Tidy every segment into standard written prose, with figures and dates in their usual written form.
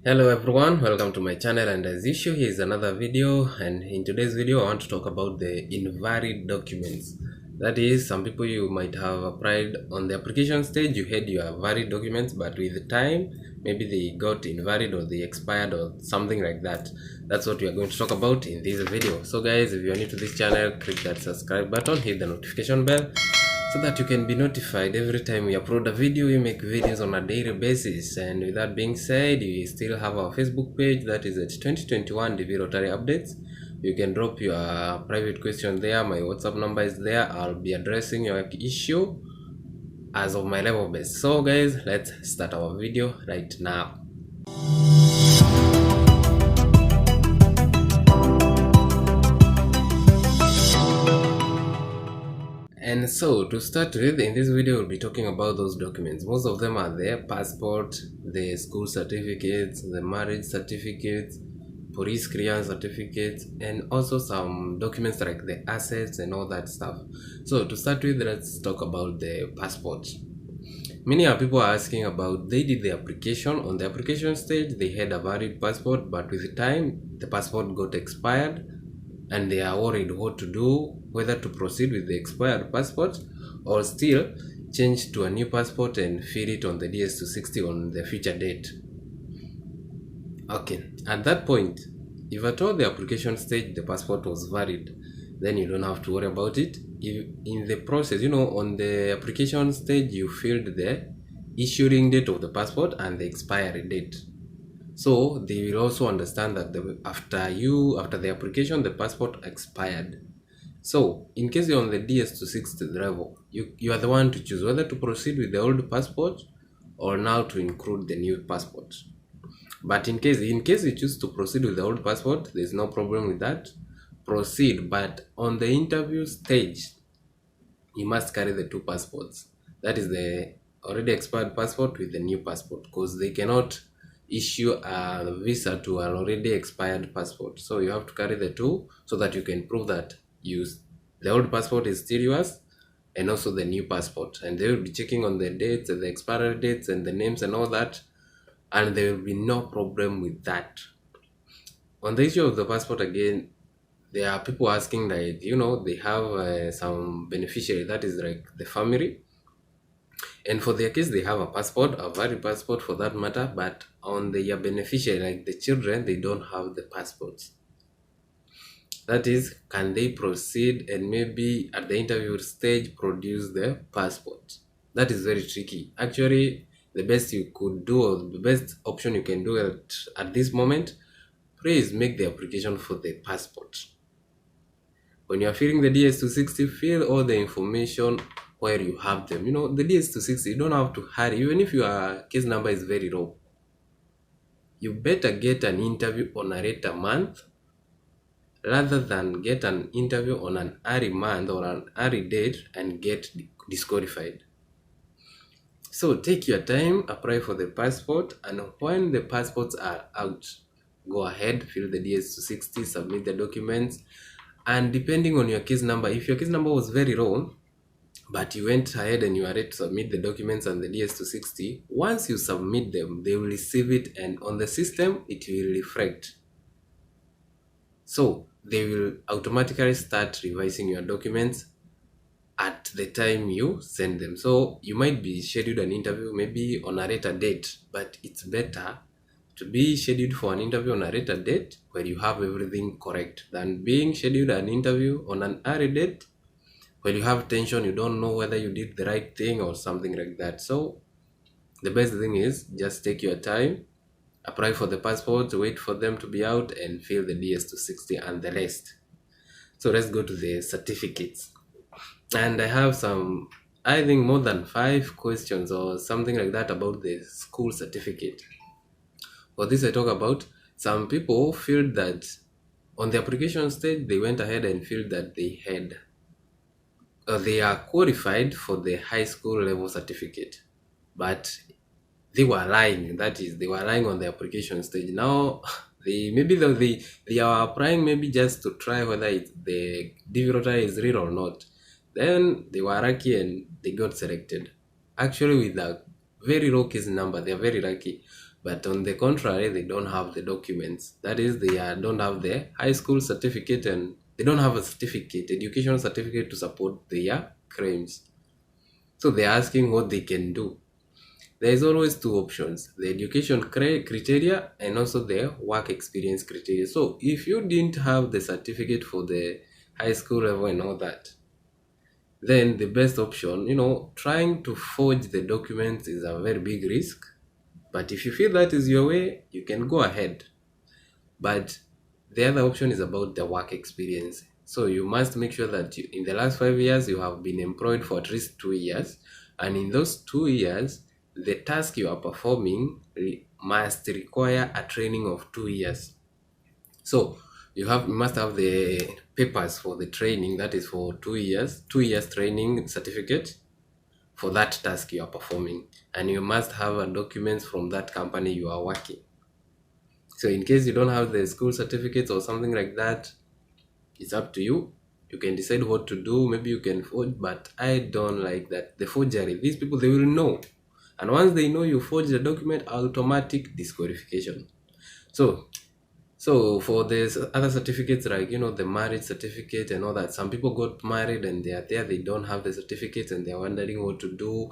Hello everyone, welcome to my channel, and as usual here is another video. And in today's video I want to talk about the invalid documents. That is, some people, you might have applied on the application stage, you had your valid documents, but with time maybe they got invalid or they expired or something like that. That's what we are going to talk about in this video. So guys, if you are new to this channel, click that subscribe button, hit the notification bell so that you can be notified every time we upload a video. We make videos on a daily basis. And with that being said, we still have our Facebook page, that is at 2021 DV Rotary Updates. You can drop your private question there. My WhatsApp number is there. I'll be addressing your issue as of my level best. So guys, let's start our video right now. And so to start with, in this video we'll be talking about those documents. Most of them are there: passport, the school certificates, the marriage certificates, police clearance certificates, and also some documents like the assets and all that stuff. So to start with, let's talk about the passport. Many people are asking about, they did the application. On the application stage they had a valid passport, but with time the passport got expired and they are worried what to do, whether to proceed with the expired passport or still change to a new passport and fill it on the DS260 on the future date. Okay, at that point, if at all the application stage the passport was valid, then you don't have to worry about it. If in the process, on the application stage you filled the issuing date of the passport and the expiry date, so they will also understand that after the application the passport expired. So in case you're on the DS260 level, you are the one to choose whether to proceed with the old passport or now to include the new passport. But in case you choose to proceed with the old passport, there's no problem with that. Proceed, but on the interview stage you must carry the two passports. That is the already expired passport with the new passport, because they cannot issue a visa to an already expired passport. So you have to carry the two so that you can prove that the old passport is still yours and also the new passport. And they will be checking on the dates and the expiry dates and the names and all that, and there will be no problem with that. On the issue of the passport, again, there are people asking that they have some beneficiary, that is like the family, and for their case they have a passport, a valid passport for that matter, but on their beneficiary, like the children, they don't have the passports. That is, can they proceed and maybe at the interview stage produce the passport? That is very tricky. Actually, the best you could do, or the best option you can do at this moment, please make the application for the passport. When you are filling the DS260, fill all the information where you have them. The DS260, you don't have to hurry. Even if your case number is very low, you better get an interview on a later month rather than get an interview on an early month or an early date and get disqualified. So take your time, apply for the passport, and when the passports are out, go ahead, fill the DS260, submit the documents. And depending on your case number, if your case number was very low but you went ahead and you are ready to submit the documents and the DS260, once you submit them, they will receive it, and on the system it will reflect. So they will automatically start revising your documents at the time you send them. So you might be scheduled an interview maybe on a later date, but it's better to be scheduled for an interview on a later date where you have everything correct than being scheduled an interview on an early date where you have tension, you don't know whether you did the right thing or something like that. So the best thing is just take your time, apply for the passport, wait for them to be out, and fill the DS260 and the rest. So let's go to the certificates. And I have I think more than 5 questions or something like that about the school certificate. For this I talk about, some people feel that on the application stage they went ahead and feel that they are qualified for the high school level certificate, but they were lying. That is, they were lying on the application stage. Now they are applying maybe just to try whether the DV Rotary is real or not. Then they were lucky and they got selected. Actually, with a very low case number, they are very lucky. but on the contrary, they don't have the documents. That is, they don't have the high school certificate, and they don't have a certificate, education certificate to support their claims. So they're asking what they can do. There is always two options: the education criteria and also the work experience criteria. So if you didn't have the certificate for the high school level and all that, then the best option, trying to forge the documents is a very big risk. But if you feel that is your way, you can go ahead. But the other option is about the work experience. So you must make sure that in the last 5 years, you have been employed for at least 2 years. And in those 2 years, the task you are performing must require a training of 2 years. So you must have the papers for the training, that is for 2 years training certificate for that task you are performing, and you must have a documents from that company you are working. So in case you don't have the school certificates or something like that, it's up to you. You can decide what to do. Maybe you can forge, but I don't like that. The forgery, these people, they will know. And once they know you forged the document, automatic disqualification. So for the other certificates, like, the marriage certificate and all that, some people got married and they are there, they don't have the certificates and they're wondering what to do.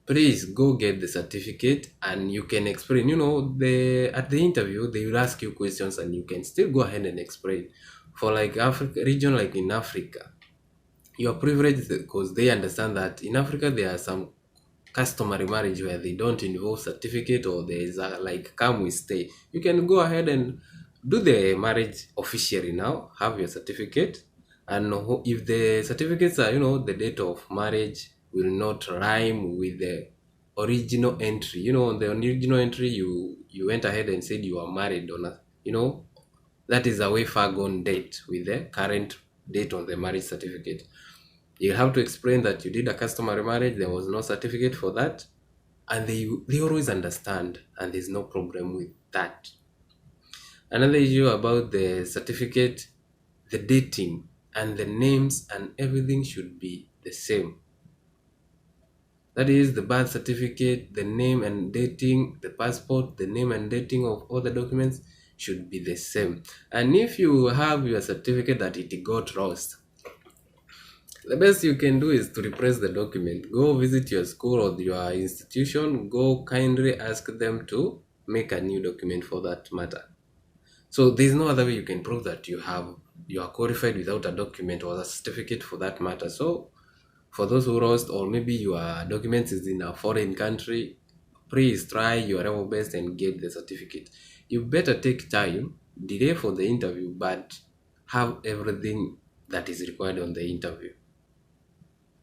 Please go get the certificate and you can explain. At the interview, they will ask you questions and you can still go ahead and explain. For like Africa region, like in Africa, you are privileged because they understand that in Africa there are some customary marriage where they don't involve certificate, or there is a like come we stay. You can go ahead and do the marriage officially now, have your certificate, and if the certificates are, the date of marriage will not rhyme with the original entry. On the original entry, you went ahead and said you are married on a, that is a way far gone date with the current date on the marriage certificate. You have to explain that you did a customary marriage, there was no certificate for that, and they always understand, and there's no problem with that. Another issue about the certificate, the dating and the names and everything should be the same. That is, the birth certificate, the name and dating, the passport, the name and dating of all the documents should be the same. And if you have your certificate that it got lost, the best you can do is to replace the document. Go visit your school or your institution. Go kindly ask them to make a new document for that matter. So there's no other way you can prove that you are qualified without a document or a certificate for that matter. So for those who lost, or maybe your documents is in a foreign country, please try your level best and get the certificate. You better take time, delay for the interview, but have everything that is required on the interview.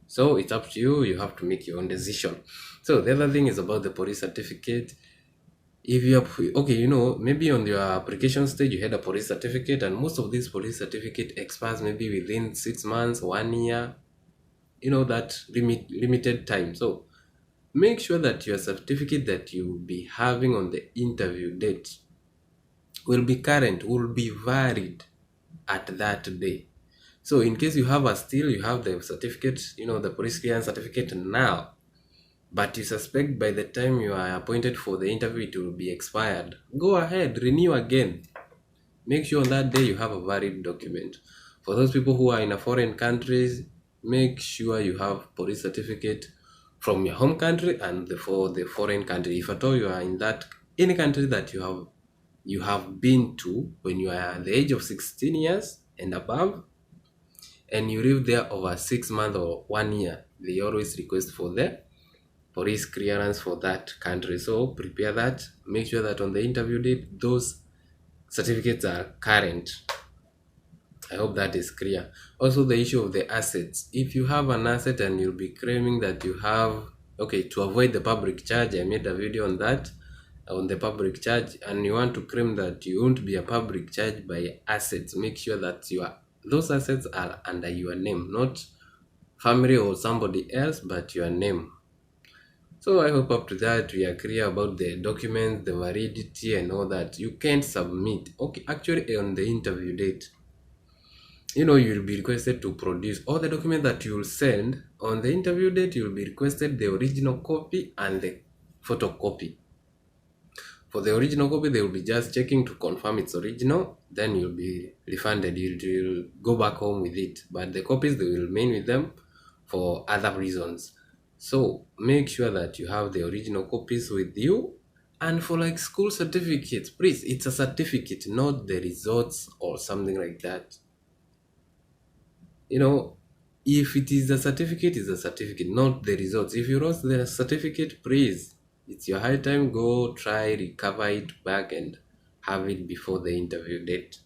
So it's up to you. You have to make your own decision. So the other thing is about the police certificate. If you are okay, maybe on your application stage you had a police certificate, and most of these police certificate expires maybe within 6 months, 1 year, that limited time. So make sure that your certificate that you will be having on the interview date will be current, will be valid at that day. So in case you have you have the certificate, the police clearance certificate now, but you suspect by the time you are appointed for the interview it will be expired, go ahead, renew again. Make sure on that day you have a valid document. For those people who are in a foreign countries, make sure you have police certificate from your home country and for the foreign country. If at all you are in any country that you have been to when you are at the age of 16 years and above, and you live there over 6 months or 1 year, they always request for the police clearance for that country. So prepare that. Make sure that on the interview date, those certificates are current. I hope that is clear. Also, the issue of the assets. If you have an asset and you'll be claiming that you have, to avoid the public charge, I made a video on that, on the public charge, and you want to claim that you won't be a public charge by assets, make sure that those assets are under your name, not family or somebody else, but your name. So I hope up to that we are clear about the documents, the validity and all that. You can't submit. Actually on the interview date, you'll be requested to produce all the documents that you'll send. On the interview date, you'll be requested the original copy and the photocopy. For the original copy, they will be just checking to confirm it's original, then you'll be refunded. You'll go back home with it. But the copies, they will remain with them for other reasons. So make sure that you have the original copies with you. And for like school certificates, please, it's a certificate, not the results or something like that. You know, if it is a certificate, it's a certificate, not the results. If you lost the certificate, please, it's your high time. Go try recover it back and have it before the interview date.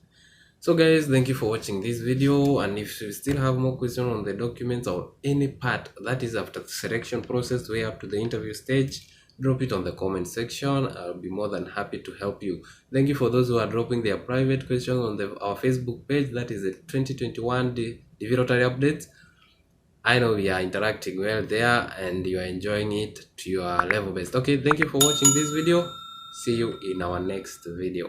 So guys, thank you for watching this video, and if you still have more questions on the documents or any part that is after the selection process way up to the interview stage, drop it on the comment section. I'll be more than happy to help you. Thank you for those who are dropping their private questions on our Facebook page. That is the 2021 DV Rotary updates. I know we are interacting well there and you are enjoying it to your level best. Okay, thank you for watching this video. See you in our next video.